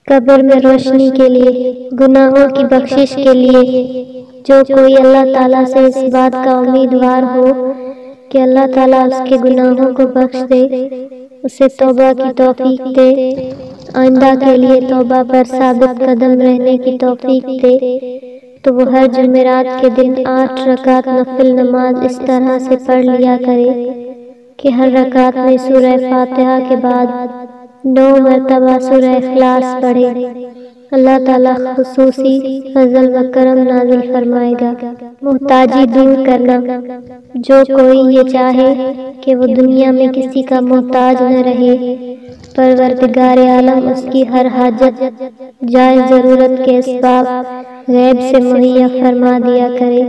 قبر میں روشنی کے لیے، گناہوں کی بخشش کے لیے۔ جو کوئی اللہ تعالیٰ سے اس بات کا امیدوار ہو کہ اللہ تعالیٰ اس کے گناہوں کو بخش دے، اسے توبہ کی توفیق دے، آئندہ کے لیے توبہ پر ثابت قدم رہنے کی توفیق دے، تو وہ ہر جمعرات کے دن 8 رکعت نفل نماز اس طرح سے پڑھ لیا کرے کہ ہر رکعت میں سورہ فاتحہ کے بعد 9 مرتبہ سورہ اخلاص پڑھے۔ اللہ تعالیٰ خصوصی فضل و کرم نازل فرمائے گا۔ محتاجی دور کرنا، جو کوئی یہ چاہے کہ وہ دنیا میں کسی کا محتاج نہ رہے، پروردگار عالم اس کی ہر حاجت جائز ضرورت کے اسباب غیب سے مہیا فرما دیا کرے،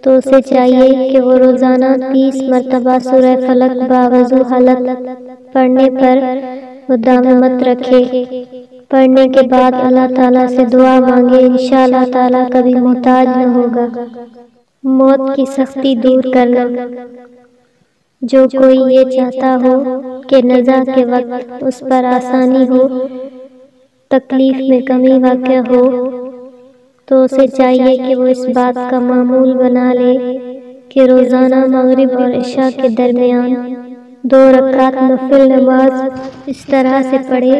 تو اسے چاہیے کہ وہ روزانہ 30 مرتبہ سورہ فلق باوضو حالت پڑھنے پر مداومت رکھے۔ پڑھنے کے بعد اللہ تعالیٰ سے دعا مانگے، انشاءاللہ تعالیٰ کبھی محتاج نہ ہوگا۔ موت کی سختی دور کرنا، جو کوئی یہ چاہتا ہو کہ نزا کے وقت اس پر آسانی ہو، تکلیف میں کمی واقع ہو، تو اسے چاہیے کہ وہ اس بات کا معمول بنا لے کہ روزانہ مغرب اور عشاء کے درمیان 2 رکعت نفل نماز اس طرح سے پڑھے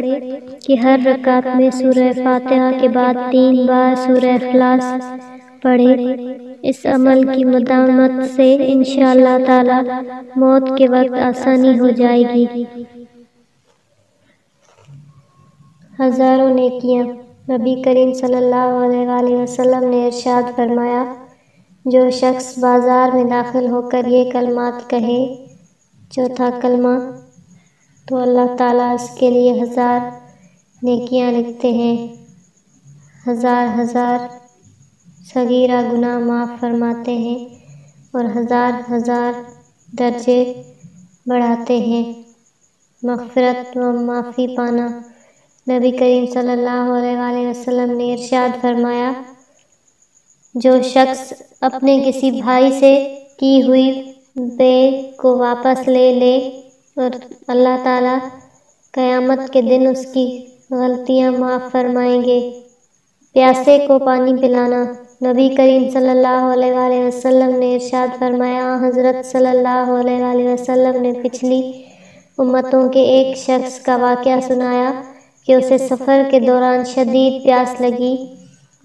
کہ ہر رکعت میں سورہ فاتحہ کے بعد 3 بار سورہ اخلاص پڑھے۔ اس عمل کی مداومت سے انشاءاللہ تعالی موت کے وقت آسانی ہو جائے گی۔ ہزاروں نیکیاں، نبی کریم صلی اللہ علیہ وآلہ وسلم نے ارشاد فرمایا، جو شخص بازار میں داخل ہو کر یہ کلمات کہے، چوتھا کلمہ، تو اللہ تعالیٰ اس کے لیے 1000 نیکیاں لکھتے ہیں، 1000 صغیرہ گناہ معاف فرماتے ہیں اور 1000 درجے بڑھاتے ہیں۔ مغفرت و معافی پانا، نبی کریم صلی اللہ علیہ وآلہ وسلم نے ارشاد فرمایا، جو شخص اپنے کسی بھائی سے کی ہوئی بے کو واپس لے لے اور اللہ تعالیٰ قیامت کے دن اس کی غلطیاں معاف فرمائیں گے۔ پیاسے کو پانی پلانا، نبی کریم صلی اللہ علیہ وآلہ وسلم نے ارشاد فرمایا، حضرت صلی اللہ علیہ وآلہ وسلم نے پچھلی امتوں کے ایک شخص کا واقعہ سنایا کہ اسے سفر کے دوران شدید پیاس لگی۔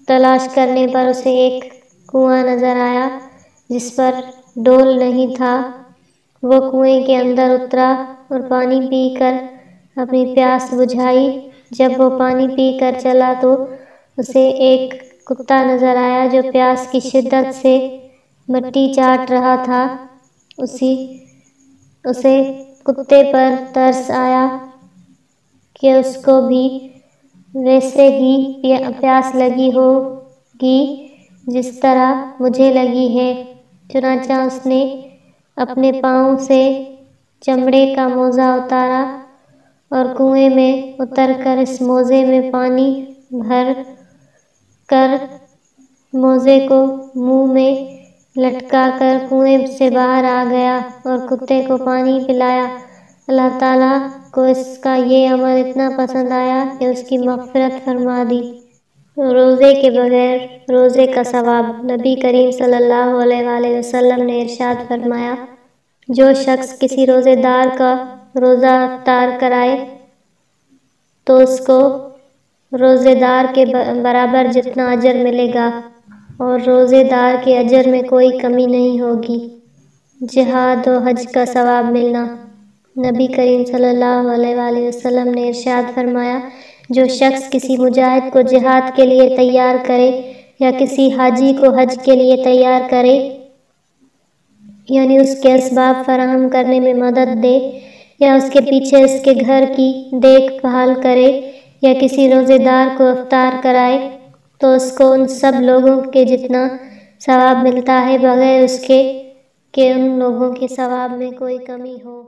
تلاش کرنے پر اسے ایک کنواں نظر آیا جس پر ڈول نہیں تھا۔ وہ کنویں کے اندر اترا اور پانی پی کر اپنی پیاس بجھائی۔ جب وہ پانی پی کر چلا تو اسے ایک کتا نظر آیا جو پیاس کی شدت سے مٹی چاٹ رہا تھا۔ اسے کتے پر ترس آیا کہ اس کو بھی ویسے ہی پیاس لگی ہوگی جس طرح مجھے لگی ہے، چنانچہ اس نے اپنے پاؤں سے چمڑے کا موزہ اتارا اور کنویں میں اتر کر اس موزے میں پانی بھر کر موزے کو منہ میں لٹکا کر کنویں سے باہر آ گیا اور کتے کو پانی پلایا۔ اللہ تعالیٰ کو اس کا یہ عمل اتنا پسند آیا کہ اس کی مغفرت فرما دی۔ روزے کے بغیر روزے کا ثواب، نبی کریم صلی اللہ علیہ وآلہ وسلم نے ارشاد فرمایا، جو شخص کسی روزے دار کا روزہ افطار کرائے تو اس کو روزے دار کے برابر جتنا اجر ملے گا اور روزے دار کے اجر میں کوئی کمی نہیں ہوگی۔ جہاد و حج کا ثواب ملنا، نبی کریم صلی اللہ علیہ وآلہ وسلم نے ارشاد فرمایا، جو شخص کسی مجاہد کو جہاد کے لیے تیار کرے یا کسی حاجی کو حج کے لیے تیار کرے، یعنی اس کے اسباب فراہم کرنے میں مدد دے یا اس کے پیچھے اس کے گھر کی دیکھ بھال کرے یا کسی روزے دار کو افطار کرائے، تو اس کو ان سب لوگوں کے جتنا ثواب ملتا ہے بغیر اس کے کہ ان لوگوں کے ثواب میں کوئی کمی ہو۔